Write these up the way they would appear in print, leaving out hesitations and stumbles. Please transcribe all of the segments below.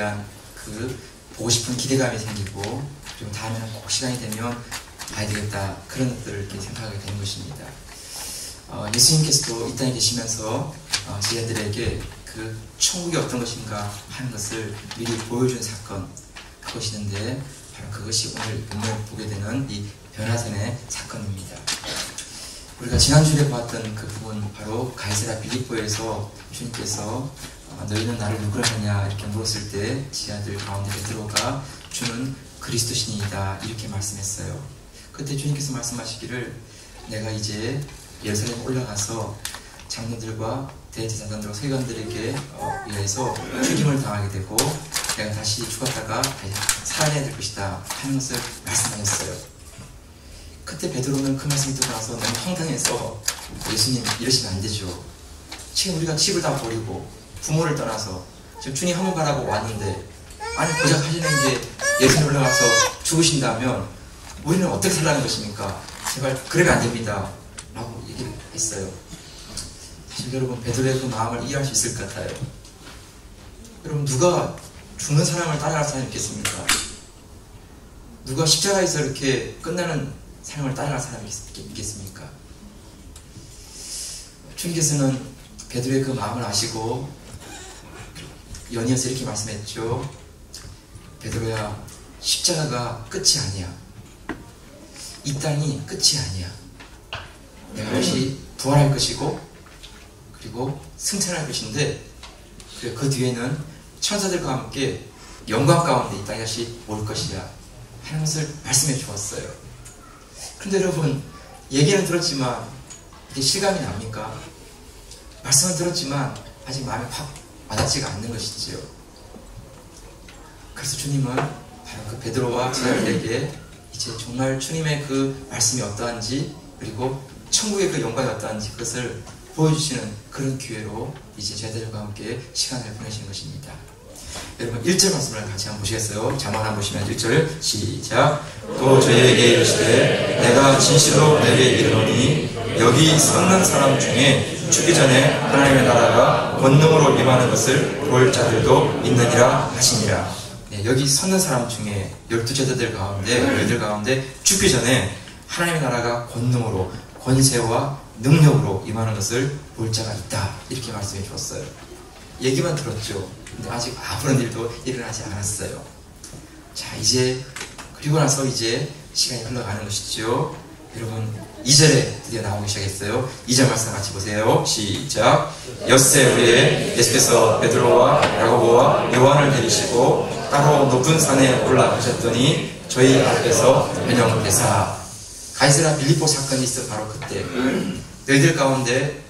대한 그 보고 싶은 기대감이 생기고, 그리고 다음에는 꼭 시간이 되면 봐야 되겠다, 그런 것들을 이렇게 생각하게 되는 것입니다. 예수님께서도 이 땅에 계시면서 제자들에게 그 천국이 어떤 것인가 하는 것을 미리 보여준 사건, 그것이 있는데 바로 그것이 오늘 본문을 보게 되는 이 변화산의 사건입니다. 우리가 지난주에 보았던 그 부분, 바로 가이사랴 빌립보에서 주님께서 너희는 나를 누구라 하냐 이렇게 물었을 때 제자들 가운데 베드로가 주는 그리스도시니이다 이렇게 말씀했어요. 그때 주님께서 말씀하시기를, 내가 이제 예루살렘에 올라가서 장로들과 대제사장들과 서기관들에게 의해서 죽임을 당하게 되고 내가 다시 죽었다가 다시 살아내야 될 것이다 하는 것을 말씀하셨어요. 그때 베드로는 그 말씀을 듣고 나서 너무 황당해서, 예수님 이러시면 안 되죠. 지금 우리가 집을 다 버리고 부모를 떠나서 지금 주님 한번 가라고 왔는데, 아니 고작 하시는 게 예수님 올라가서 죽으신다면 우리는 어떻게 살라는 것입니까? 제발 그러면 안 됩니다 라고 얘기를 했어요. 사실 여러분, 베드로의 그 마음을 이해할 수 있을 것 같아요. 여러분, 누가 죽는 사람을 따라갈 사람이 있겠습니까? 누가 십자가에서 이렇게 끝나는 삶을 따라갈 사람이 있겠습니까? 주님께서는 베드로의 그 마음을 아시고 연이어서 이렇게 말씀했죠. 베드로야, 십자가가 끝이 아니야. 이 땅이 끝이 아니야. 내가 다시 부활할 것이고 그리고 승천할 것인데, 그 뒤에는 천사들과 함께 영광 가운데 이 땅이 다시 올 것이야 하는 것을 말씀해 주었어요. 그런데 여러분, 얘기는 들었지만 이게 실감이 납니까? 말씀은 들었지만 아직 마음에 확 와닿지가 않는 것이지요. 그래서 주님은 바로 그 베드로와 제자들에게 이제 정말 주님의 그 말씀이 어떠한지, 그리고 천국의 그 영광이 어떠한지 그것을 보여주시는 그런 기회로 이제 제자들과 함께 시간을 보내시는 것입니다. 여러분, 1절 말씀을 같이 한번 보시겠어요? 자막 한번 보시면 1절 시작. 또 저희에게 이르시되 내가 진실로 내게 이르노니 여기 섰는 사람 중에 죽기 전에 하나님의 나라가 권능으로 임하는 것을 볼 자들도 있느니라 하시니라. 네, 여기 섰는 사람 중에 12제자들 가운데, 너희들 가운데 죽기 전에 하나님의 나라가 권능으로, 권세와 능력으로 임하는 것을 볼 자가 있다 이렇게 말씀해 주었어요. 얘기만 들었죠. 근데 아직 아무런 일도 일어나지 않았어요. 자, 이제 그리고 나서 이제 시간이 흘러가는 것이죠. 여러분, 2절에 드디어 나오기 시작했어요. 2절 말씀 같이 보세요. 시작. 엿새 후에 예수께서 베드로와 야고보와 요한을 데리시고 따로 높은 산에 올라가셨더니 저희 앞에서 변형되사. 가이사랴 빌립보 사건이 있어 바로 그때. 너희들 가운데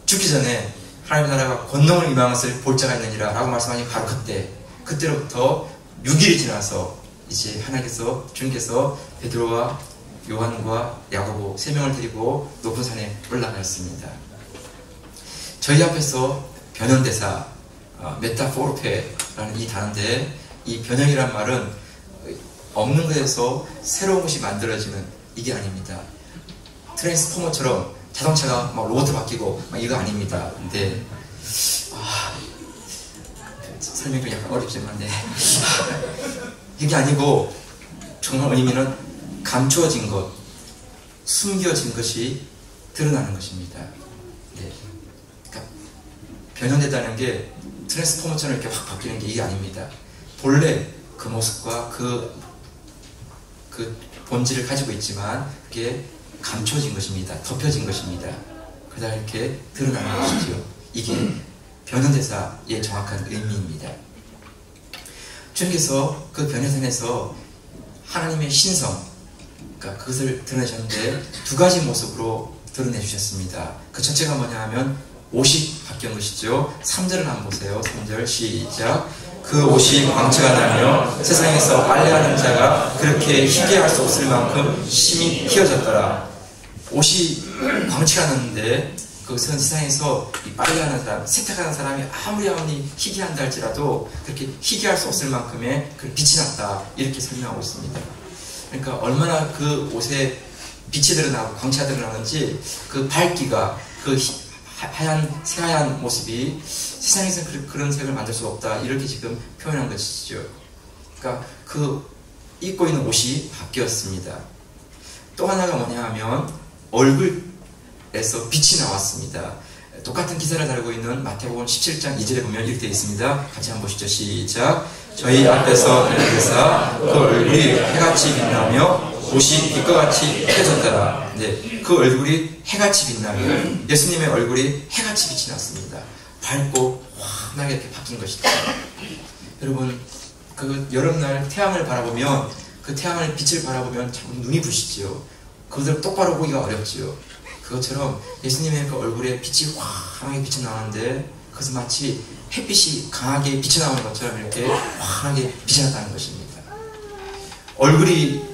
죽기 전에 하나님의 나라가 권능을 임하는 것을 볼 자가 있느니라 라고 말씀하니 바로 그때로부터 6일이 지나서 이제 하나님께서, 주님께서 베드로와 요한과 야고보 3명을 데리고 높은 산에 올라가셨습니다. 저희 앞에서 변형대사, 메타포르페라는 이 단어인데, 이 변형이란 말은 없는 것에서 새로운 것이 만들어지는, 이게 아닙니다. 트랜스포머처럼 자동차가 막 로봇으로 바뀌고 막 이거 아닙니다. 근데 설명이 좀 약간 어렵지만, 네. 이게 아니고 정말 의미는 감추어진 것, 숨겨진 것이 드러나는 것입니다. 네. 그러니까 변형되다는 게 트랜스포머처럼 이렇게 확 바뀌는 게 이게 아닙니다. 본래 그 모습과 그 본질을 가지고 있지만 그게 감춰진 것입니다. 덮여진 것입니다. 그러다 이렇게 드러나는 것이죠. 이게 변형대사의 정확한 의미입니다. 주님께서 그 변형선에서 하나님의 신성, 그러니까 그것을 드러내셨는데 두 가지 모습으로 드러내주셨습니다. 그 첫째가 뭐냐 하면 옷이 바뀐 것이죠. 3절을 한번 보세요. 3절 시작. 그 옷이 광채가 나며 세상에서 빨래하는 자가 그렇게 희게할 수 없을 만큼 심히 희어졌더라. 옷이 광채가 났는데 그것은 세상에서 이 빨래하는 사람, 세탁하는 사람이 아무리 희귀한다 할지라도 그렇게 희귀할 수 없을 만큼의 그 빛이 났다 이렇게 설명하고 있습니다. 그러니까 얼마나 그 옷에 빛이 드러나고 광채가 드러나는지 그 밝기가, 그 하얀 새하얀 모습이 세상에서 그런 색을 만들 수 없다, 이렇게 지금 표현한 것이죠. 그러니까 그 입고 있는 옷이 바뀌었습니다. 또 하나가 뭐냐 하면 얼굴에서 빛이 나왔습니다. 똑같은 기사를 다루고 있는 마태복음 17장 2절에 보면 이렇게 되어 있습니다. 같이 한번 보시죠. 시작. 저희 앞에서 내려서 그 얼굴이 해같이 빛나며 옷이 빛과 같이 펴졌더라. 네, 그 얼굴이 해같이 빛나며 예수님의 얼굴이 해같이 빛이 났습니다. 밝고 환하게 이렇게 바뀐 것이죠. 여러분, 그 여름날 태양을 바라보면, 그 태양의 빛을 바라보면 자꾸 눈이 부시지요. 그것을 똑바로 보기가 어렵지요. 그것처럼 예수님의 그 얼굴에 빛이 환하게 빛이 나는데, 그것은 마치 햇빛이 강하게 빛이 나오는 것처럼 이렇게 환하게 빛이 났다는 것입니다. 얼굴이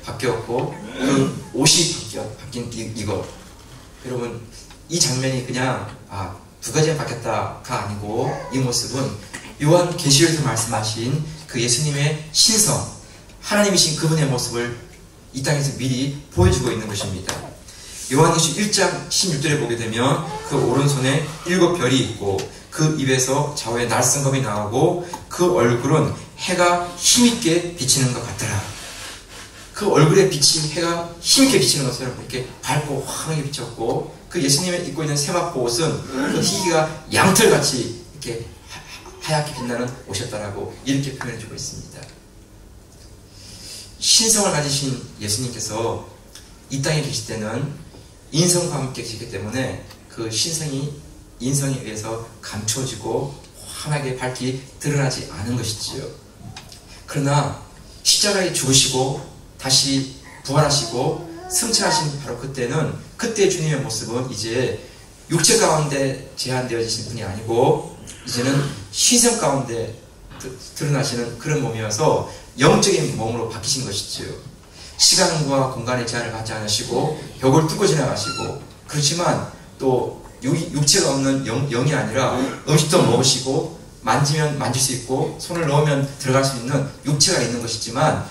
바뀌었고 그 옷이 바뀐 이거. 여러분, 이 장면이 그냥 두 가지가 바뀌었다가 아니고, 이 모습은 요한 계시록에서 말씀하신 그 예수님의 신성, 하나님이신 그분의 모습을 이 땅에서 미리 보여주고 있는 것입니다. 요한계시 1장 16절에 보게 되면 그 오른손에 7별이 있고 그 입에서 좌우에 날성검이 나오고 그 얼굴은 해가 힘있게 비치는 것 같더라. 그 얼굴에 빛이 해가 힘있게 비치는 것처럼 이렇게 밝고 환하게 비쳤고, 그 예수님이 입고 있는 세마포 옷은 그 희기가 양털같이 이렇게 하얗게 빛나는 옷이었다라고 이렇게 표현해주고 있습니다. 신성을 가지신 예수님께서 이 땅에 계실 때는 인성과 함께 계시기 때문에 그 신성이 인성에 의해서 감추어지고 환하게 밝게 드러나지 않은 것이지요. 그러나 십자가에 죽으시고 다시 부활하시고 승천하신 바로 그때는, 그때 주님의 모습은 이제 육체 가운데 제한되어지신 분이 아니고 이제는 신성 가운데 드러나시는 그런 몸이어서 영적인 몸으로 바뀌신 것이지요. 시간과 공간의 제한을 받지 않으시고 벽을 뚫고 지나가시고, 그렇지만 또 육체가 없는 영이 아니라 음식도 먹으시고 만지면 만질 수 있고 손을 넣으면 들어갈 수 있는 육체가 있는 것이지만,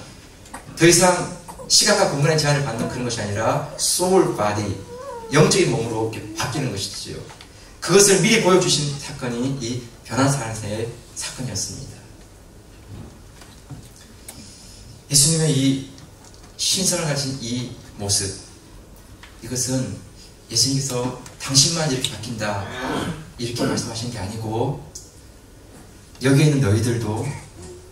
더 이상 시간과 공간의 제한을 받는 그런 것이 아니라 소울 바디, 영적인 몸으로 이렇게 바뀌는 것이지요. 그것을 미리 보여주신 사건이 이 변화산세의 사건이었습니다. 예수님의 이 신성을 가진 이 모습, 이것은 예수님께서 당신만 이렇게 바뀐다 이렇게 말씀하시는 게 아니고, 여기에 있는 너희들도,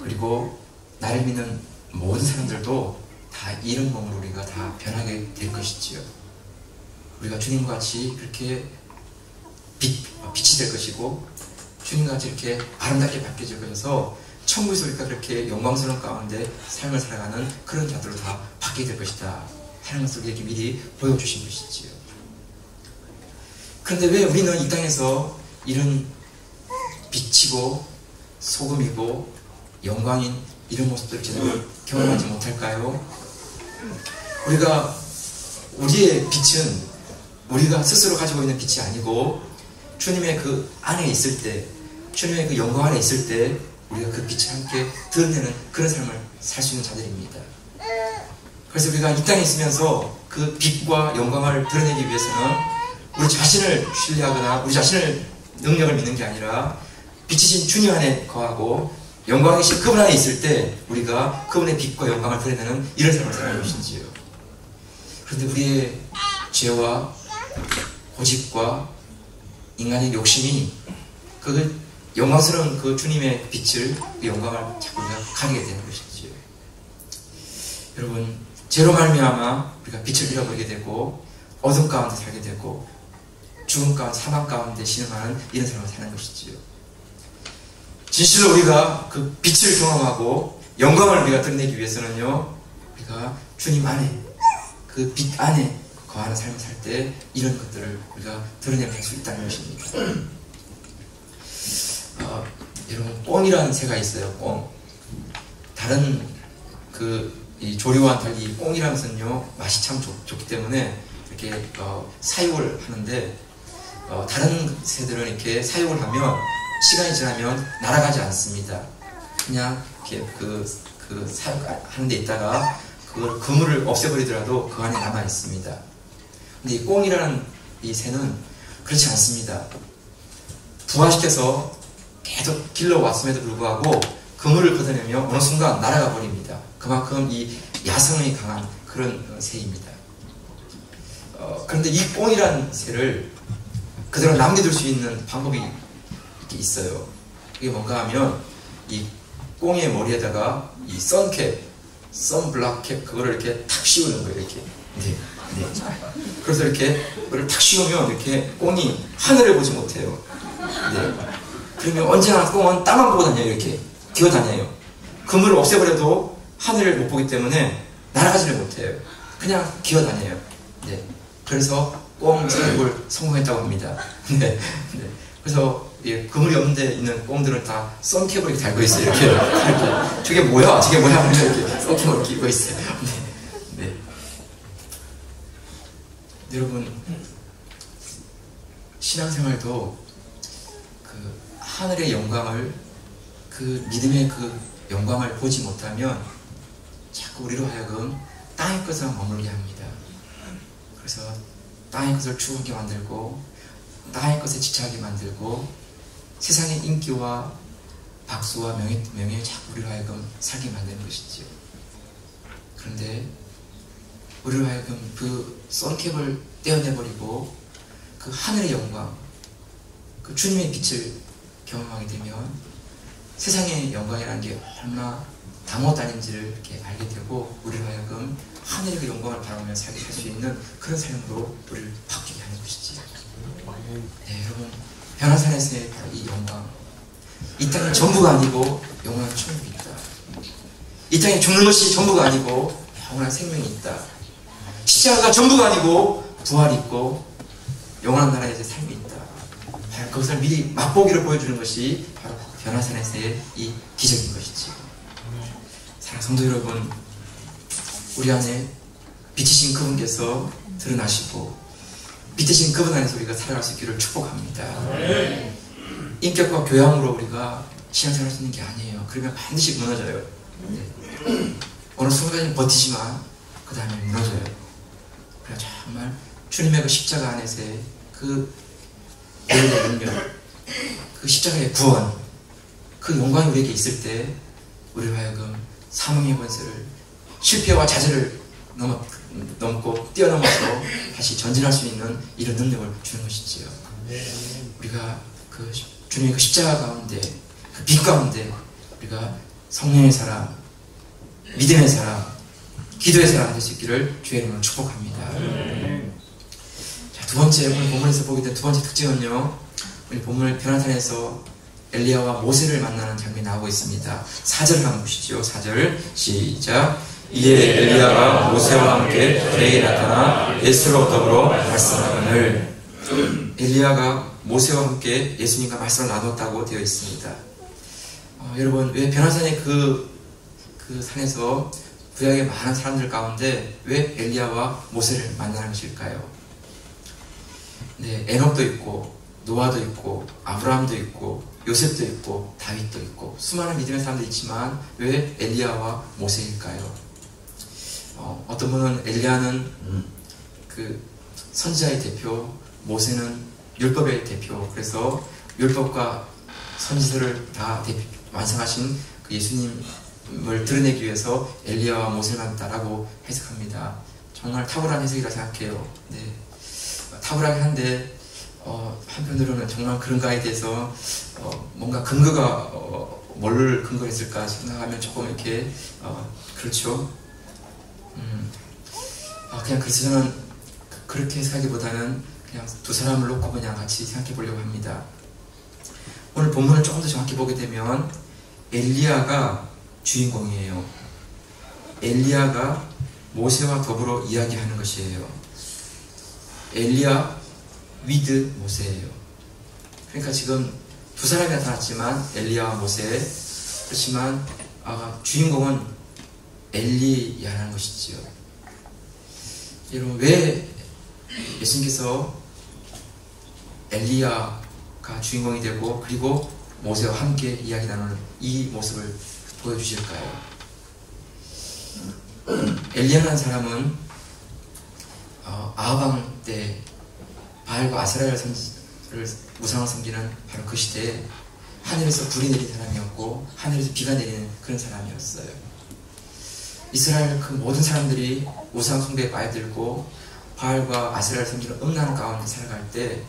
그리고 나를 믿는 모든 사람들도 다 이런 몸으로 우리가 다 변하게 될 것이지요. 우리가 주님과 같이 그렇게 빛이 될 것이고, 주님과 같이 이렇게 아름답게 바뀌어질 것이어서 천국에서 우리가 그렇게 영광스러운 가운데 삶을 살아가는 그런 자들로 다 바뀌게 될 것이다 하는 것을 우리에게 미리 보여주신 것이지요. 그런데 왜 우리는 이 땅에서 이런 빛이고 소금이고 영광인 이런 모습들을 제대로 경험하지 못할까요? 우리의 빛은 우리가 스스로 가지고 있는 빛이 아니고 주님의 그 안에 있을 때, 주님의 그 영광 안에 있을 때 우리가 그 빛을 함께 드러내는 그런 삶을 살 수 있는 자들입니다. 그래서 우리가 이 땅에 있으면서 그 빛과 영광을 드러내기 위해서는 우리 자신을 신뢰하거나 우리 자신을 능력을 믿는 게 아니라 빛이신 주님 안에 거하고 영광이신 그분 안에 있을 때 우리가 그분의 빛과 영광을 드러내는 이런 삶을 살아가는 것인지요. 그런데 우리의 죄와 고집과 인간의 욕심이 그 영광스러운 그 주님의 빛을, 그 영광을 자꾸 우리가 가리게 되는 것이지요. 여러분, 죄로 말미암아 우리가 빛을 잃어버리게 되고 어둠 가운데 살게 되고 죽음 가운데, 사망 가운데 신음하는 이런 삶을 사는 것이지요. 진실로 우리가 그 빛을 경험하고 영광을 우리가 드러내기 위해서는요, 우리가 주님 안에, 그 빛 안에 거하는 삶을 살 때 이런 것들을 우리가 드러낼 수 있다는 것입니다. 여러분, 꽁이라는 새가 있어요. 꽁. 다른 이 조류와는 달리 꽁이라는 것은요, 맛이 참 좋기 때문에 이렇게 사육을 하는데, 다른 새들은 이렇게 사육을 하면 시간이 지나면 날아가지 않습니다. 그냥 이렇게 그 사육하는 데 있다가 그걸 그물을 없애버리더라도 그 안에 남아 있습니다. 근데 이 꽁이라는 이 새는 그렇지 않습니다. 부활시켜서 계속 길러왔음에도 불구하고 그물을 걷어내며 어느 순간 날아가 버립니다. 그만큼 이 야성이 강한 그런 새입니다. 그런데 이 꽁이라는 새를 그대로 남겨둘 수 있는 방법이 이렇게 있어요. 그게 뭔가 하면 이 꽁의 머리에다가 이 선캡, 선블락캡 그거를 이렇게 탁 씌우는 거예요. 이렇게. 네. 그래서 이렇게 그걸 탁 씌우면 이렇게 꽁이 하늘을 보지 못해요. 네. 그러면 언제나 꽁은 땅만 보고 다녀요. 이렇게 기어다녀요. 그물을 없애버려도 하늘을 못 보기 때문에 날아가지를 못해요. 그냥 기어다녀요. 네. 그래서 꽁 사육을 성공했다고 합니다. 네. 네. 그래서 예, 그물이 없는 데 있는 꽁들은 다 썬캡을 이렇게 달고 있어요. 이렇게. 저게 뭐야? 저게 뭐야? 하면 이렇게 썬캡을 끼고 있어요. 네. 네. 여러분, 신앙생활도 그 하늘의 영광을, 그 믿음의 그 영광을 보지 못하면 자꾸 우리로 하여금 땅의 것에만 머물게 합니다. 그래서 땅의 것을 추구하게 만들고 땅의 것에 지체하게 만들고 세상의 인기와 박수와 명예에 자꾸 우리로 하여금 살게 만드는 것이지요. 그런데 우리로 하여금 그 썬캡을 떼어내버리고 그 하늘의 영광, 그 주님의 빛을 경험하게 되면 세상의 영광이라는 게 얼마나 당혹 아닌지를 이렇게 알게 되고 우리로 하여금 하늘의 그 영광을 바라보며 살게 할 수 있는 그런 삶으로 우리를 바뀌게 하는 것이지요. 네, 여러분, 변화산에서의 바로 이 영광, 이 땅이 전부가 아니고 영원한 천국이 있다. 이 땅에 죽는 것이 전부가 아니고 영원한 생명이 있다. 십자가가 전부가 아니고 부활이 있고 영원한 나라에서 삶이 있다. 바로 그것을 미리 맛보기로 보여주는 것이 바로 변화산에서의 이 기적인 것이지. 사랑하는 성도 여러분, 우리 안에 빛이신 그분께서 드러나시고 빛이신 그분 안에서 우리가 살아갈 수 있기를 축복합니다. 인격과 교양으로 우리가 신앙생활 할 수 있는 게 아니에요. 그러면 반드시 무너져요. 네. 어느 순간은 버티지만 그 다음에 무너져요. 그래서 정말 주님의 그 십자가 안에서의 그 예언의 능력, 그 십자가의 구원, 그 영광이 우리에게 있을 때 우리로 하여금 사망의 권세를, 실패와 좌절을 넘고 뛰어넘어서 다시 전진할 수 있는 이런 능력을 주는 것이지요. 우리가 그 주님의 그 십자가 가운데, 그 빛 가운데 우리가 성령의 사람, 믿음의 사람, 기도의 사람 될 수 있기를 주의 이름으로 축복합니다. 자, 두 번째, 오늘 본문에서 보게 된 두 번째 특징은요, 우리 본문 변화산에서 엘리야와 모세를 만나는 장면이 나오고 있습니다. 4절을 한번 보시죠. 4절 시작. 이에 엘리야가 모세와 함께 그에게 나타나 예수로 더불어 말씀하거늘. 엘리야가 모세와 함께 예수님과 말씀을 나눴다고 되어 있습니다. 여러분, 왜 변화산의 그 산에서 구약의 많은 사람들 가운데 왜 엘리야와 모세를 만나는 것일까요? 네, 에녹도 있고 노아도 있고 아브라함도 있고 요셉도 있고 다윗도 있고 수많은 믿음의 사람도 있지만 왜 엘리야와 모세일까요? 어떤 분은 엘리야는 그 선지자의 대표, 모세는 율법의 대표, 그래서 율법과 선지서를 다 완성하신 그 예수님을 드러내기 위해서 엘리야와 모세를 만났다라고 해석합니다. 정말 탁월한 해석이라 생각해요. 네. 탁월하긴 한데 한편으로는 정말 그런가에 대해서 뭔가 근거가 뭘 근거로 했을까 생각하면 조금 이렇게 그렇죠. 그냥 그래서 저는 그렇게 생각하기보다는 그냥 두 사람을 놓고 그냥 같이 생각해 보려고 합니다. 오늘 본문을 조금 더 정확히 보게 되면 엘리야가 주인공이에요. 엘리야가 모세와 더불어 이야기하는 것이에요. 엘리야 위드 모세예요. 그러니까 지금 두 사람이 나타났지만 엘리야와 모세, 그렇지만 주인공은 엘리야라는 것이지요. 여러분, 왜 예수님께서 엘리야가 주인공이 되고 그리고 모세와 함께 이야기 나누는 이 모습을 보여주실까요? 엘리야라는 사람은 아합 왕 때 바알과 아세라를 우상을 섬기는 바로 그 시대에 하늘에서 불이 내린 사람이었고 하늘에서 비가 내리는 그런 사람이었어요. 이스라엘 그 모든 사람들이 우상 숭배에 빠져들고 바알과 아세라를 섬기는 음란 가운데 살아갈 때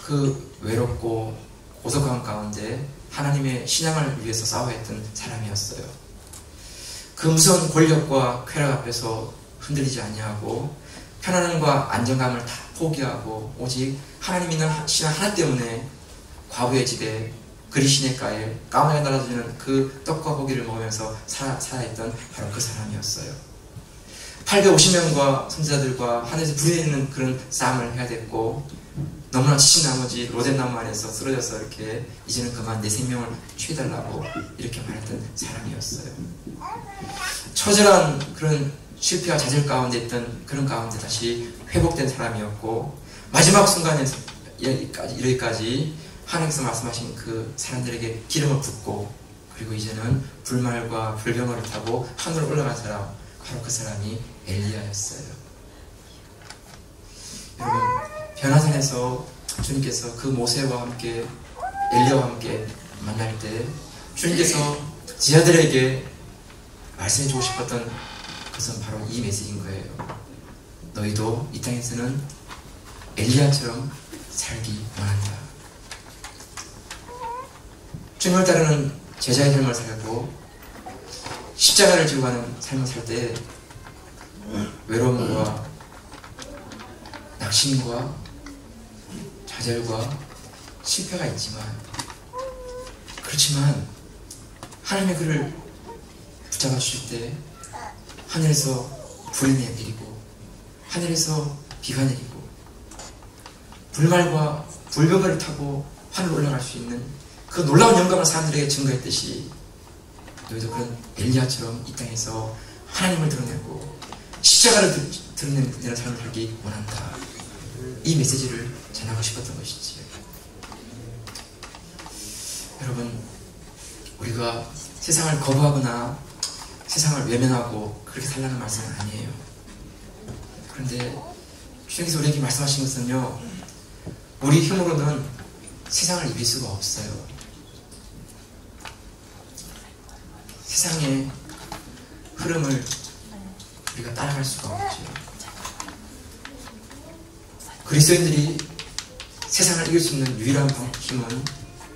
그 외롭고 고독한 가운데 하나님의 신앙을 위해서 싸워야 했던 사람이었어요. 그 무서운 권력과 쾌락 앞에서 흔들리지 아니하고 편안함과 안정감을 다 포기하고 오직 하나님 있는 신앙 하나 때문에 과부의 집에 그리시네가에 가운데 날아주는 그 떡과 고기를 먹으면서 살아있던 바로 그 사람이었어요. 850명과 선지자들과 하늘에서 불이 내리는 그런 싸움을 해야 됐고 너무나 지친 나머지 로뎀나무 안에서 쓰러져서 이렇게 이제는 그만 내 생명을 취해달라고 이렇게 말했던 사람이었어요. 처절한 그런 실패와 좌절 가운데 있던 그런 가운데 다시 회복된 사람이었고 마지막 순간에 이르기까지 하나님께서 말씀하신 그 사람들에게 기름을 붓고 그리고 이제는 불말과 불병을 타고 하늘로 올라간 사람 바로 그 사람이 엘리야였어요. 여러분 변화산에서 주님께서 그 모세와 함께 엘리야와 함께 만날 때 주님께서 지하들에게 말씀해 주고 싶었던 것은 바로 이 메시지인 거예요. 너희도 이 땅에서는 엘리야처럼 살기 원한다. 주님을 따르는 제자의 삶을 살고 십자가를 지고 가는 삶을 살 때 외로움과 낙심과 좌절과 실패가 있지만 그렇지만 하나님의 그를 붙잡아 주실 때 하늘에서 불이 내리고 하늘에서 비가 내리고 불말과 불병거를 타고 하늘로 올라갈 수 있는 그 놀라운 영광을 사람들에게 증거했듯이 너희도 그런 엘리야처럼 이 땅에서 하나님을 드러내고 십자가를 드러내는 삶을 살기 원한다. 이 메시지를 전하고 싶었던 것이지. 여러분 우리가 세상을 거부하거나 세상을 외면하고 그렇게 살라는 말씀은 아니에요. 그런데 주님께서 우리에게 말씀하신 것은요 우리 힘으로는 세상을 이길 수가 없어요. 세상의 흐름을 우리가 따라갈 수가 없죠. 그리스도인들이 세상을 이길 수 있는 유일한 힘은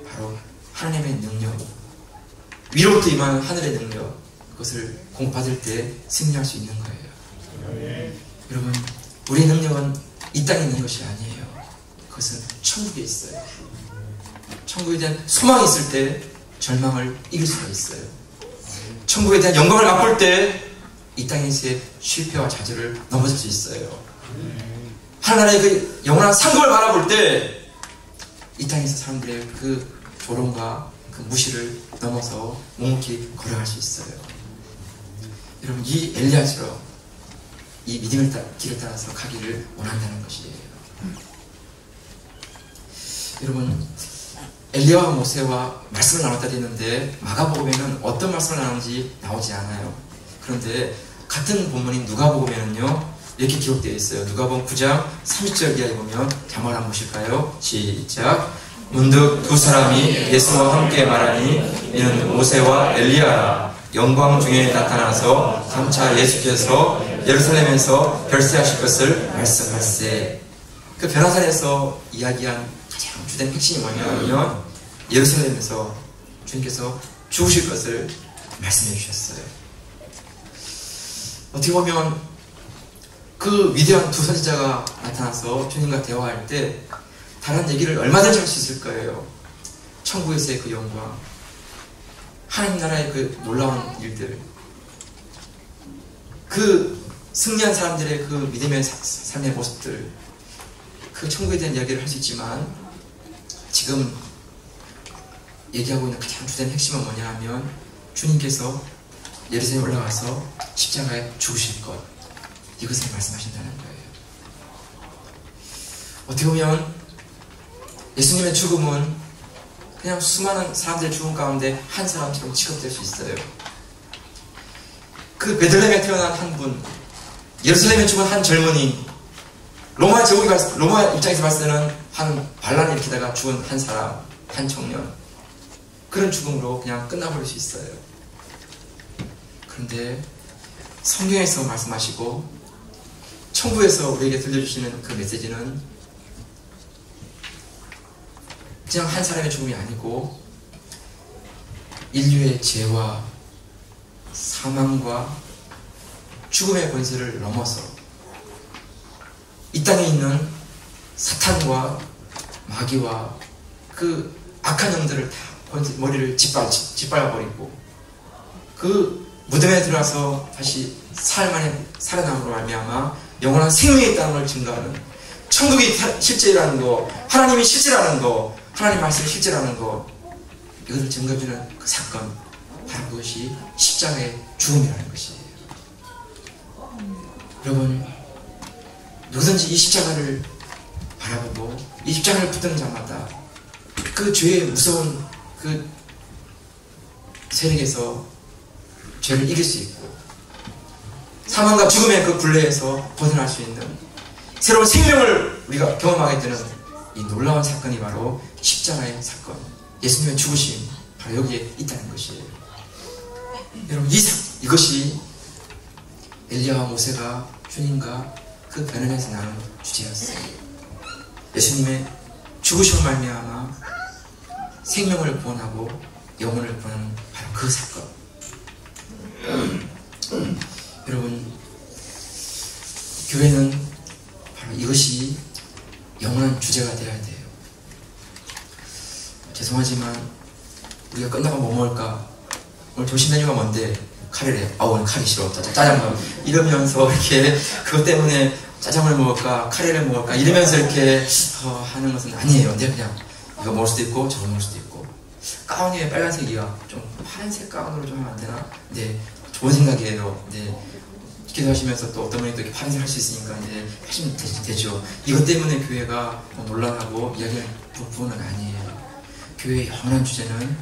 바로 하나님의 능력, 위로부터 임하는 하늘의 능력, 그것을 공부받을 때 승리할 수 있는 거예요. 여러분 우리의 능력은 이 땅에 있는 것이 아니에요. 그것은 천국에 있어요. 천국에 대한 소망이 있을 때 절망을 이길 수가 있어요. 천국에 대한 영광을 맛볼 때 이 땅에서의 실패와 좌절을 넘어설 수 있어요. 하나님의 그 영원한 상급을 바라볼 때 이 땅에서 사람들의 그 조롱과 그 무시를 넘어서 묵묵히 걸어갈 수 있어요. 여러분 이 엘리야처럼 이 믿음의 길을 따라서 가기를 원한다는 것이에요. 여러분 엘리야와 모세와 말씀을 나눴다 했는데 마가복음에는 어떤 말씀을 나누는지 나오지 않아요. 그런데 같은 본문인 누가복음에는요 이렇게 기록되어 있어요. 누가복음 9장 30절 이하에 보면 자막을 한번 보실까요? 시작. 문득 두 사람이 예수와 함께 말하니 이는 모세와 엘리야라. 영광 중에 나타나서 점차 예수께서 예루살렘에서 별세하실 것을 말씀하시되. 그 변화산에서 이야기한 가장 주된 핵심이 뭐냐면 예루살렘에서 주님께서 죽으실 것을 말씀해 주셨어요. 어떻게 보면 그 위대한 두 선지자가 나타나서 주님과 대화할 때 다른 얘기를 얼마든지 할 수 있을 거예요. 천국에서의 그 영광, 하나님 나라의 그 놀라운 일들, 그 승리한 사람들의 그 믿음의 삶의 모습들, 그 천국에 대한 이야기를 할 수 있지만 지금 얘기하고 있는 가장 주된 핵심은 뭐냐 하면 주님께서 예루살렘에 올라가서 십자가에 죽으실 것, 이것을 말씀하신다는 거예요. 어떻게 보면 예수님의 죽음은 그냥 수많은 사람들의 죽음 가운데 한 사람처럼 취급될 수 있어요. 그 베들레헴에 태어난 한 분, 예루살렘에 죽은 한 젊은이, 로마 입장에서 봤을 때는 한 반란을 일으키다가 죽은 한 사람, 한 청년, 그런 죽음으로 그냥 끝나버릴 수 있어요. 그런데 성경에서 말씀하시고 천국에서 우리에게 들려주시는 그 메시지는 그냥 한 사람의 죽음이 아니고 인류의 죄와 사망과 죽음의 권세를 넘어서 이 땅에 있는 사탄과 마귀와 그 악한 영들을 다 머리를 짓밟아버리고 그 무덤에 들어가서 다시 사흘 만에 살아남으로 말미암아 영원한 생명이 있다는 걸 증거하는, 천국이 실제라는 거, 하나님이 실제라는 거, 하나님 말씀이 실제라는 거, 이것을 증거해주는 그 사건, 바로 그것이 십자가의 죽음이라는 것이에요. 여러분, 누구든지 이 십자가를 바라보고 이 십자가를 붙드는 자마다 그 죄의 무서운 그 세력에서 죄를 이길 수 있고 사망과 죽음의 그 굴레에서 벗어날 수 있는 새로운 생명을 우리가 경험하게 되는 이 놀라운 사건이 바로 십자가의 사건, 예수님의 죽으심, 바로 여기에 있다는 것이에요. 여러분, 이것이 엘리야와 모세가 주님과 그 변론에서 나눈 주제였어요. 예수님의 죽으심을 말미암아 생명을 구원하고 영혼을 구원하는 바로 그 사건. 여러분, 교회는 바로 이것이 영원한 주제가 되어야 돼요. 죄송하지만 우리가 끝나고 뭐 먹을까? 오늘 점심 메뉴가 뭔데? 카레래. 아, 오늘 카레 싫어. 짜장면. 이러면서 이렇게 그것 때문에 짜장면을 먹을까? 카레를 먹을까? 이러면서 이렇게 하는 것은 아니에요. 근데 그냥 이거 먹을 수도 있고 저거 먹을 수도 있고, 가운이 왜 빨간색이야? 좀 파란색 가운으로 좀 하면 안 되나? 네, 좋은 생각이에요. 네, 기도하시면서 또 어떤 분이 또 이렇게 파란색 할 수 있으니까 이제 하시면 되죠. 이것 때문에 교회가 논란하고 이야기할 부분은 아니에요. 교회의 영원한 주제는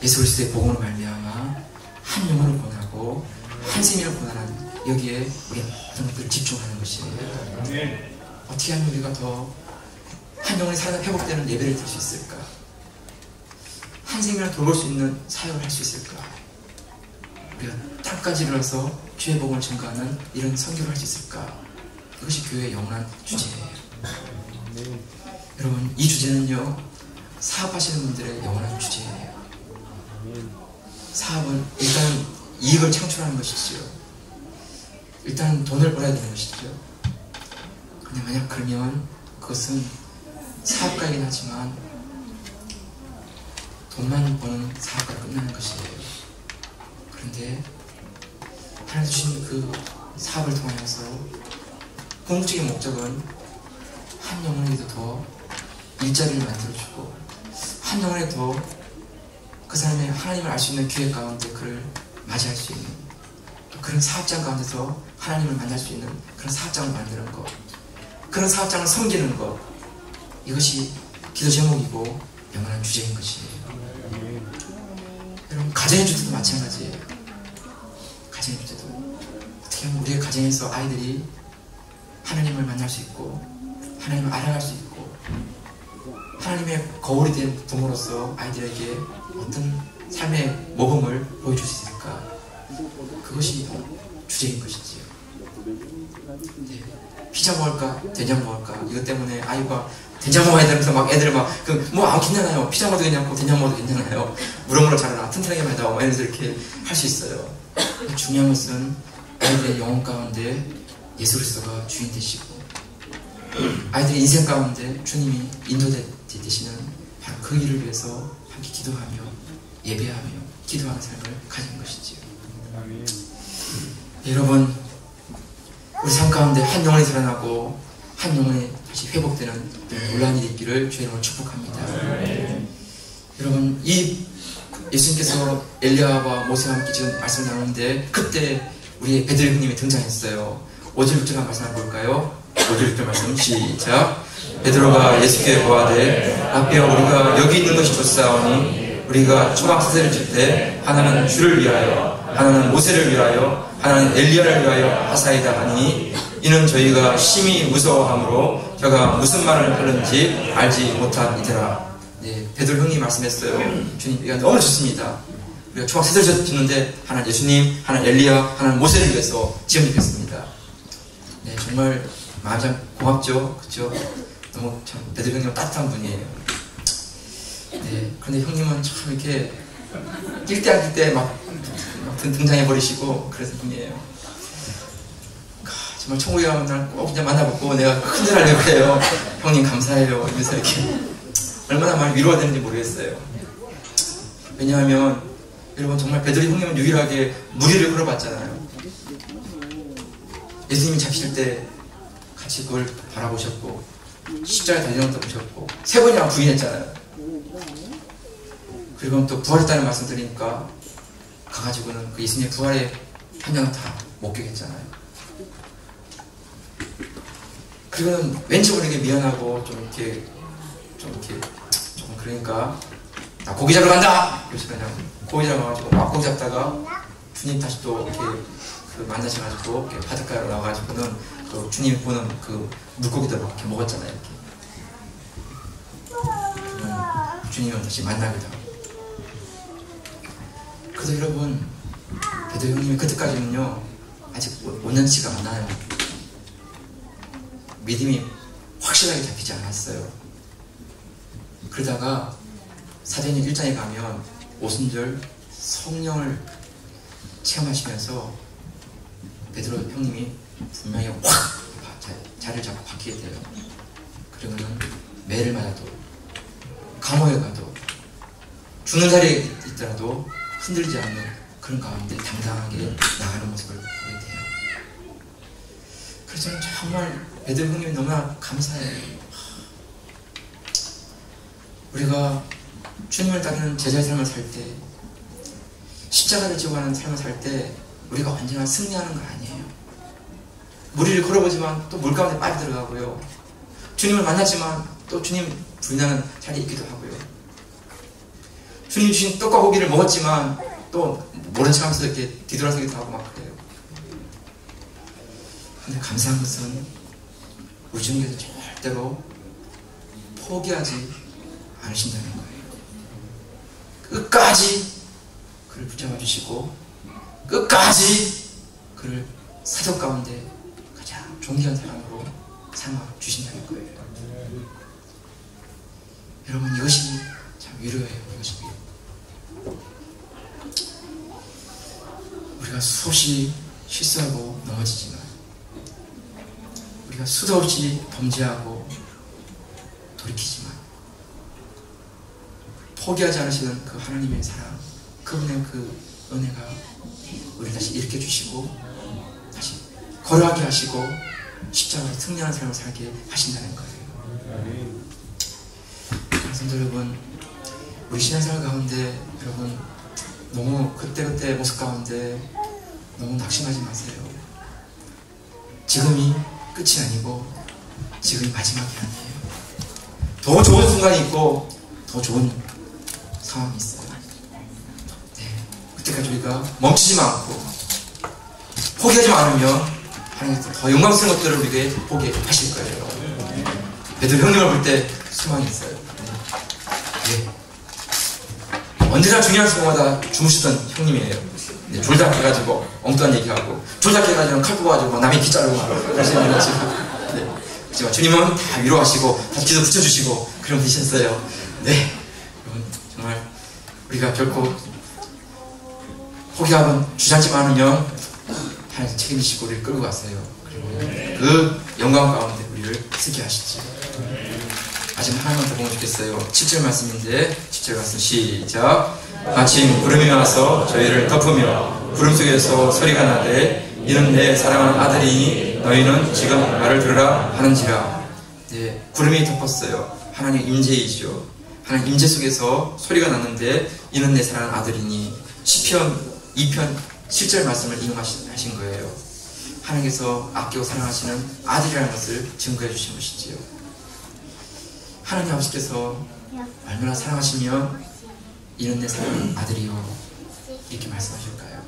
예수 그리스도의 복음으로 말미암아 한 영혼을 구원하고 한 생명을 구원하는, 여기에 우리 모든 것들을 집중하는 것이에요. 어떻게 하면 우리가 더 한 영혼이 회복되는 예배를 드릴 수 있을까? 한 생명을 돌볼 수 있는 사역을 할 수 있을까? 우리가 땅까지 일어나서 주의 복음을 증거하는 이런 선교를 할 수 있을까? 이것이 교회의 영원한 주제예요. 여러분, 이 주제는요, 사업하시는 분들의 영원한 주제예요. 사업은 일단 이익을 창출하는 것이지요. 일단 돈을 벌어야 되는 것이죠. 근데 만약 그러면 그것은 사업가이긴 하지만 돈만 버는 사업가로 끝나는 것이에요. 그런데 하나님 주신 그 사업을 통하여서 궁극적인 목적은 한 영혼에도 더 일자리를 만들어주고, 한 영혼에 더 그 사람의 하나님을 알 수 있는 기회 가운데 그를 맞이할 수 있는, 또 그런 사업장 가운데서 하나님을 만날 수 있는 그런 사업장을 만드는 것, 그런 사업장을 섬기는 것, 이것이 기도 제목이고 영원한 주제인 것이에요. 여러분, 가정의 주제도 마찬가지예요. 가정의 주제도 어떻게 하면 우리의 가정에서 아이들이 하나님을 만날 수 있고 하나님을 알아갈 수 있고 하나님의 거울이 된 부모로서 아이들에게 어떤 삶의 모범을 보여줄 수 있을까? 그것이 주제인 것이지요. 네. 피자 먹을까? 된장 먹을까? 이것 때문에 아이가 된장 먹어야 되면서 막 애들 뭐 괜찮아요. 피자 먹어도 괜찮고 된장 먹어도 괜찮아요. 무럭무럭 자라라. 튼튼하게 말다오. 이러면서 이렇게 할 수 있어요. 중요한 것은 아이들의 영혼 가운데 예수 그리스도가 주인 되시고 아이들의 인생 가운데 주님이 인도되시는 바로 그 일을 위해서 함께 기도하며 예배하며 기도하는 삶을 가진 것이지요. 여러분, 우리 삶 가운데 한 영혼이 살아나고 한 영혼이 다시 회복되는 놀라운 일이 있기를 주의 이름으로 축복합니다. 여러분, 이 예수님께서 엘리야와 모세와 함께 지금 말씀 나누는데 그때 우리 베드로 형님이 등장했어요. 5절 6절 말씀 한번 볼까요? 5절 6절 말씀 시작. 베드로가 예수께 고하되 라삐여, 우리가 여기 있는 것이 좋사오니 우리가 초막사제를 질 때 하나는 주를 위하여 하나는 모세를 위하여 하나는 엘리야를 위하여 하사이다 하니 이는 저희가 심히 무서워함으로 저가 무슨 말을 하는지 알지 못한 이들아. 네, 베드로 형님 말씀했어요. 주님, 이거 너무 좋습니다. 우리가 초막 세대를 짓는데 하나는 예수님, 하나는 엘리야, 하나는 모세를 위해서 지어주겠습니다. 네, 정말 마음이 참 고맙죠. 그렇죠? 너무 참 베드로 형님은 따뜻한 분이에요. 네, 그런데 형님은 참 이렇게 낄 때 안 낄 때 막 등장해 버리시고 그래서 분이에요. 정말 천국에 가면 날 꼭 이제 만나뵙고 내가 큰절하려고 해요. 형님 감사해요. 이러면서 이렇게 얼마나 많이 위로가 되는지 모르겠어요. 왜냐하면 여러분 정말 베드로 형님은 유일하게 무리를 끌어봤잖아요. 예수님이 잡히실 때 같이 그걸 바라보셨고 십자가에 달리는 것도 보셨고 3번이나 부인했잖아요. 그리고 또 부활했다는 말씀 드리니까 가가지고는 그 예수님의 부활의 현장을 다 목격했잖아요. 그리고는 왠지 모르게 미안하고 좀 이렇게 조금 그러니까 나 고기 잡으러 간다! 그래서 그냥 고기 잡아가지고 막고기 잡다가 주님 다시 또 이렇게 그 만나셔가지고 이렇게 바닷가로 나와가지고는 그 주님이 보는 그 물고기들 막 이렇게 먹었잖아요. 이렇게. 주님을 다시 만나기도 하고. 그래서 여러분 베드로 형님이 그때까지는요 아직 온전치가 않아요. 믿음이 확실하게 잡히지 않았어요. 그러다가 사도행전 1장에 가면 오순절 성령을 체험하시면서 베드로 형님이 분명히 확 자리를 잡고 바뀌게 돼요. 그러고는 매를 맞아도 감옥에 가도 죽는 자리에 있더라도 흔들리지 않는 그런 가운데 당당하게 나가는 모습을 보게 돼요. 그래서 저는 정말 베드로 형님이 너무나 감사해요. 우리가 주님을 따르는 제자의 삶을 살 때, 십자가를 지고 가는 삶을 살 때 우리가 언제나 승리하는 거 아니에요. 무리를 걸어보지만 또 물 가운데 빠져 들어가고요. 주님을 만났지만 또 주님 부인하는 자리에 있기도 하고요. 주님 주신 떡과 고기를 먹었지만 또 모른 척하면서 이렇게 뒤돌아서기도 하고 막 그래요. 근데 감사한 것은 우리 주님께서 절대로 포기하지 않으신다는 거예요. 끝까지 그를 붙잡아 주시고 끝까지 그를 사역 가운데 가장 존귀한 사람으로 삼아 주신다는 거예요. 여러분 이것이 참 위로예요. 이것이 위로. 우리가 수없이 실수하고 넘어지지만 우리가 수도 없이 범죄하고 돌이키지만 포기하지 않으시는 그 하나님의 사랑, 그분의 그 은혜가 우리를 다시 일으켜 주시고 다시 걸어가게 하시고 십자가에 승리하는 삶을 살게 하신다는 거예요. 성도 여러분, 우리 신앙생활 가운데 여러분 너무 그때그때 모습 가운데 너무 낙심하지 마세요. 지금이 끝이 아니고 지금이 마지막이 아니에요. 더 좋은 순간이 있고 더 좋은 상황이 있어요. 네, 그때까지 우리가 멈추지 않고 포기하지 않으면 하나님께서 더 영광스러운 것들을 우리에게 보게 하실 거예요. 베드로 형님을 볼 때 소망이 있어요. 네. 언제나 중요한 순간마다 주무시던 형님이에요. 네, 졸작해가지고 엉뚱한 얘기하고 졸작해가지고 칼 뽑아가지고 남의 기 자르고 그러시는 거지. 네. 그렇지만 주님은 다 위로하시고 다 기도 붙여주시고 그런 분이셨어요. 네, 여러분 정말 우리가 결코 포기하면 주저앉지 않으면 하나님 책임지시고 우리를 끌고 가세요. 그리고 그 영광 가운데 우리를 쓰게 하시지. 마지막 하나만 더 보면 좋겠어요. 7절 말씀인데 7절 말씀 시작. 마침 구름이 와서 저희를 덮으며 구름 속에서 소리가 나되 이는 내 사랑하는 아들이니 너희는 지금 말을 들으라 하는지라. 네, 구름이 덮었어요. 하나님의 임재이죠. 하나님 임재 속에서 소리가 났는데 이는 내 사랑하는 아들이니. 시편 2편 7절 말씀을 인용하신 거예요. 하나님께서 아끼고 사랑하시는 아들이라는 것을 증거해 주신 것이지요. 하나님 아버지께서 얼마나 사랑하시면 이는 내 사랑하는 아들이요 이렇게 말씀하실까요?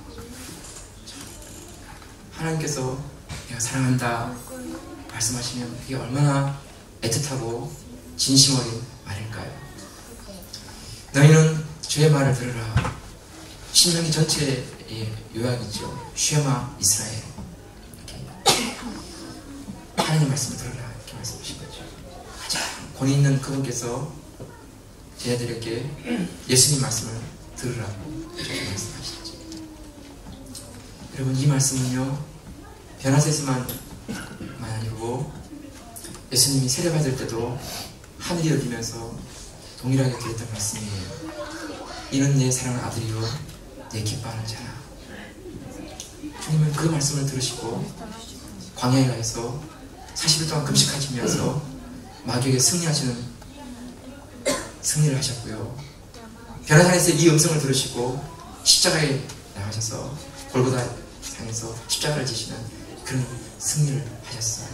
하나님께서 내가 사랑한다 말씀하시면 그게 얼마나 애틋하고 진심 어린 말일까요? 너희는 주의 말을 들으라. 신명기 전체의 요약이죠. 쉐마 이스라엘. 하나님 말씀을 들으라 이렇게 말씀하신 거죠. 가장 권위 있는 그분께서 제자들에게 예수님 말씀을 들으라고 이렇게 말씀하시죠. 여러분, 이 말씀은요 변화세에서만 아니고 예수님이 세례받을 때도 하늘이 열리면서 동일하게 드렸던 말씀이에요. 이는 내 사랑하는 아들이요 내 기뻐하는 자라. 주님은 그 말씀을 들으시고 광야에 가서 40일 동안 금식하시면서 마귀에게 승리를 하셨고요. 변화산에서 이 음성을 들으시고 십자가에 나가셔서 골고다 상에서 십자가를 지시는 그런 승리를 하셨어요.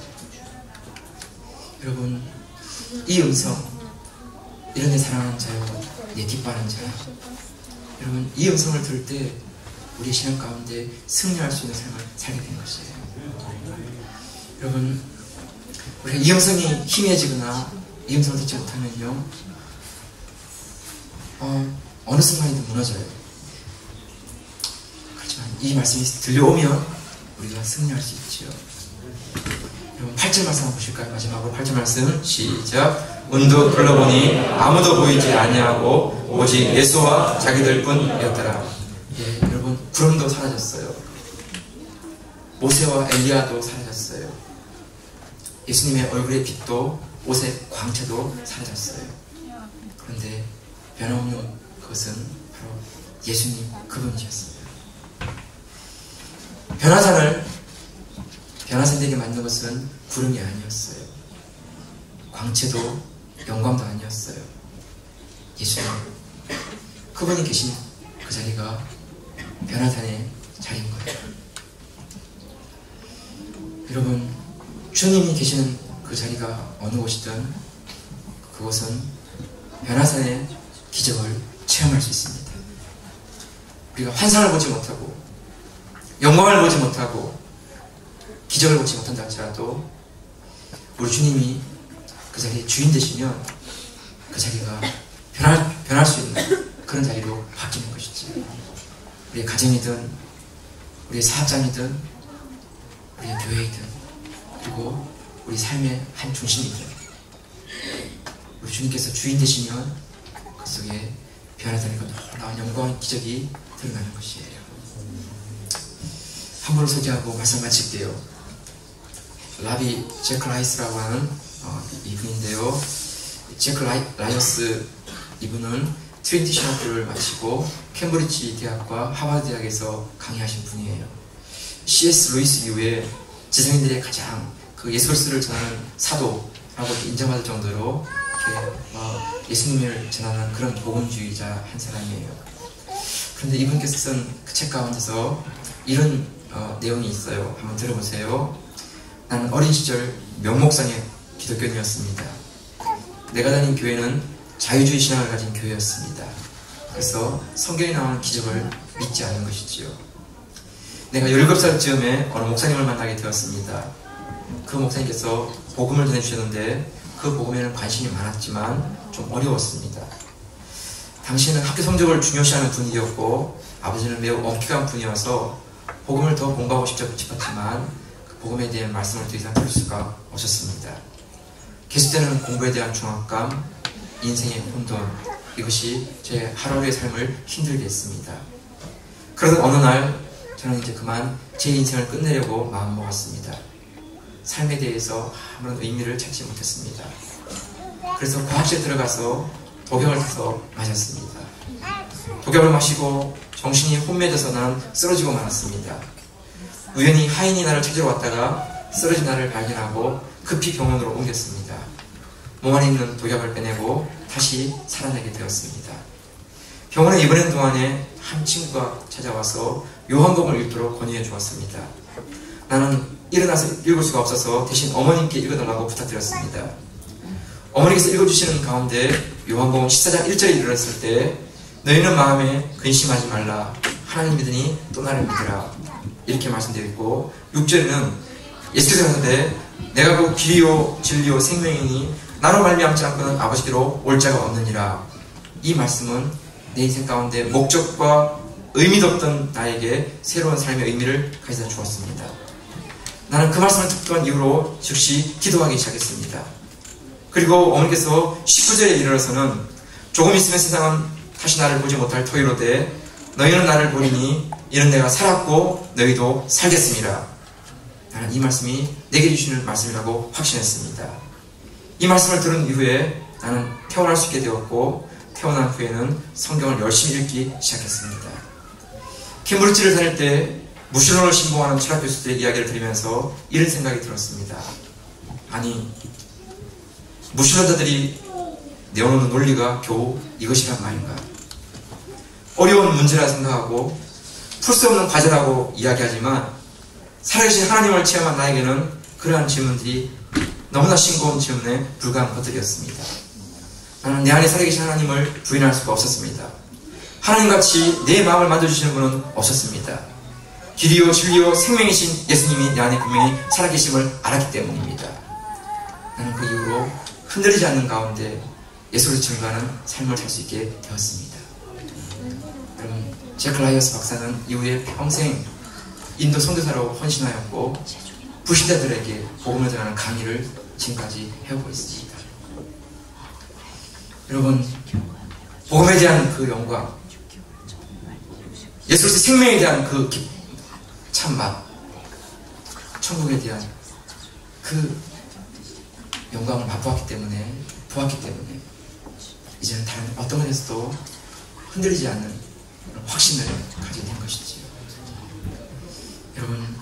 여러분, 이 음성, 이런 내 사랑하는 자요 내 기뻐하는 자요. 여러분, 이 음성을 들을 때 우리 신앙 가운데 승리할 수 있는 삶을 살게 된 것이에요. 여러분, 우리가 이 음성이 희미해지거나 이 음성을 듣지 못하면요 어느 순간에도 무너져요. 그렇지만 이 말씀이 들려오면 우리가 승리할 수 있죠. 여러분, 8절 말씀 한번 보실까요? 마지막으로 8절 말씀 시작. 문득 둘러보니 아무도 보이지 아니하고 오직 예수와 자기들 뿐이었더라. 예, 여러분, 구름도 사라졌어요. 모세와 엘리야도 사라졌어요. 예수님의 얼굴의 빛도 옷의 광채도 사라졌어요. 그런데 변함없는 그것은 바로 예수님 그분이셨어요. 변화산되게 만든 것은 구름이 아니었어요. 광채도 영광도 아니었어요. 예수님 그분이 계신 그 자리가 변화산의 자리인 거예요. 여러분, 주님이 계시는 그 자리가 어느 곳이든 그곳은 변화산의 기적을 체험할 수 있습니다. 우리가 환상을 보지 못하고 영광을 보지 못하고 기적을 보지 못한다 할지라도 우리 주님이 그 자리의 주인 되시면 그 자리가 변할 수 있는 그런 자리로 바뀌는 것이죠. 우리의 가정이든 우리의 사업장이든 우리의 교회이든 그리고 우리 삶의 한 중심이든 우리 주님께서 주인 되시면 그 속에 변화되니까 놀라운 영광의 기적이 드러나는 것이에요. 한 분을 소개하고 말씀 마칠게요. 라비 제크 라이스라고 하는 이분인데요. 제크 라이어스 이분은 트리니티 신학교를 마치고 캠브리지 대학과 하버드 대학에서 강의하신 분이에요. C.S. 루이스 이후에 지성인들의 가장 그 예수 그리스도를 전하는 사도라고 인정받을 정도로 이렇게 예수님을 전하는 그런 복음주의자 한 사람이에요. 그런데 이분께서 쓴 그 책 가운데서 이런 내용이 있어요. 한번 들어보세요. 나는 어린 시절 명목상의 기독교인이었습니다. 내가 다닌 교회는 자유주의 신앙을 가진 교회였습니다. 그래서 성경에 나오는 기적을 믿지 않는 것이지요. 내가 17살 즈음에 어느 목사님을 만나게 되었습니다. 그 목사님께서 복음을 전해주셨는데 그 복음에는 관심이 많았지만 좀 어려웠습니다. 당시에는 학교 성적을 중요시하는 분위기였고 아버지는 매우 엄격한 분이어서 복음을 더 공부하고 싶었지만 그 복음에 대한 말씀을 더 이상 들을 수가 없었습니다. 계속되는 공부에 대한 중압감, 인생의 혼돈, 이것이 제 하루의 삶을 힘들게 했습니다. 그러던 어느 날 저는 이제 그만 제 인생을 끝내려고 마음먹었습니다. 삶에 대해서 아무런 의미를 찾지 못했습니다. 그래서 과학실에 들어가서 독약을 타서 마셨습니다. 독약을 마시고 정신이 혼미해져서 나는 쓰러지고 말았습니다. 우연히 하인이 나를 찾으러 왔다가 쓰러진 나를 발견하고 급히 병원으로 옮겼습니다. 몸 안에 있는 독약을 빼내고 다시 살아나게 되었습니다. 병원에 입원한 동안에 한 친구가 찾아와서 요한복음을 읽도록 권유해 주었습니다. 나는 일어나서 읽을 수가 없어서 대신 어머님께 읽어달라고 부탁드렸습니다. 어머니께서 읽어주시는 가운데 요한복음 14장 1절에 이르렀을 때 너희는 마음에 근심하지 말라. 하나님 믿으니 또 나를 믿으라. 이렇게 말씀되어 있고 6절에는 예수께서 하는데 내가 그 길이요 진리요 생명이니 나로 말미암지 않고는 아버지께로 올 자가 없느니라. 이 말씀은 내 인생 가운데 목적과 의미도 없던 나에게 새로운 삶의 의미를 가져다 주었습니다. 나는 그 말씀을 듣던 이후로 즉시 기도하기 시작했습니다. 그리고 어머니께서 19절에 이르러서는 조금 있으면 세상은 다시 나를 보지 못할 터이로되 너희는 나를 보리니 이는 내가 살았고 너희도 살겠습니다. 나는 이 말씀이 내게 주시는 말씀이라고 확신했습니다. 이 말씀을 들은 이후에 나는 태어날 수 있게 되었고 태어난 후에는 성경을 열심히 읽기 시작했습니다. 캠브리지를 다닐 때 무신론을 신봉하는 철학 교수들의 이야기를 들으면서 이런 생각이 들었습니다. 아니, 무신론자들이 내어놓는 논리가 겨우 이것이란 말인가? 어려운 문제라 생각하고 풀 수 없는 과제라고 이야기하지만 살아계신 하나님을 체험한 나에게는 그러한 질문들이 너무나 싱거운 질문에 불과한 것들이었습니다. 나는 내 안에 살아계신 하나님을 부인할 수가 없었습니다. 하나님같이 내 마음을 만져주시는 분은 없었습니다. 길이요 진리요 생명이신 예수님이 내 안에 분명히 살아계심을 알았기 때문입니다. 나는 그 이후로 흔들리지 않는 가운데 예수를 증거하는 삶을 살 수 있게 되었습니다. 여러분, 제클 라이어스 박사는 이후에 평생 인도 선교사로 헌신하였고 불신자들에게 복음을 전하는 강의를 지금까지 해오고 있습니다. 여러분, 복음에 대한 그 영광, 예수 그리스도의 생명에 대한 그 참맛, 천국에 대한 그 영광을 맛보았기 때문에, 보았기 때문에 이제는 다른 어떤 것에서도 흔들리지 않는 확신을 가지게 된 것이지요. 여러분,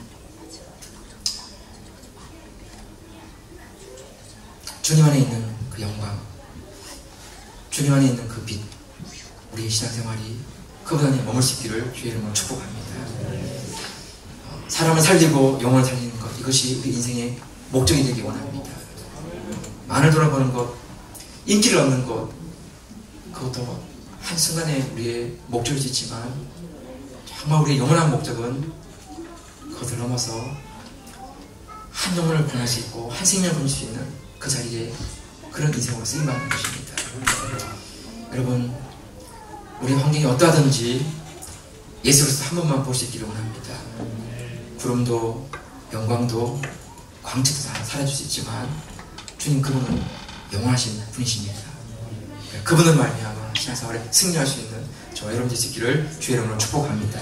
주님 안에 있는 그 영광, 주님 안에 있는 그 빛, 우리의 신앙생활이 그분 안에 머물 수 있기를 주의 이름으로 축복합니다. 사람을 살리고 영혼을 살리는 것, 이것이 우리 인생의 목적이 되기 원합니다. 만을 돌아보는 것, 인기를 얻는 것, 그것도 한순간에 우리의 목적이지만 정말 우리의 영원한 목적은 그것을 넘어서 한 영혼을 구원할 수 있고 한 생명을 구원할 수 있는 그 자리에 그런 인생으로 쓰임받는 것입니다. 여러분, 우리 환경이 어떠하든지 예수 그리스도 한 번만 볼 수 있기를 원합니다. 구름도 영광도 광채도 다 사라질 수 있지만 주님 그분은 영원하신 분이십니다. 그분을 말미암아 신앙생활에 승리할 수 있는 저와 여러분들이 있기를 주의 이름으로 축복합니다.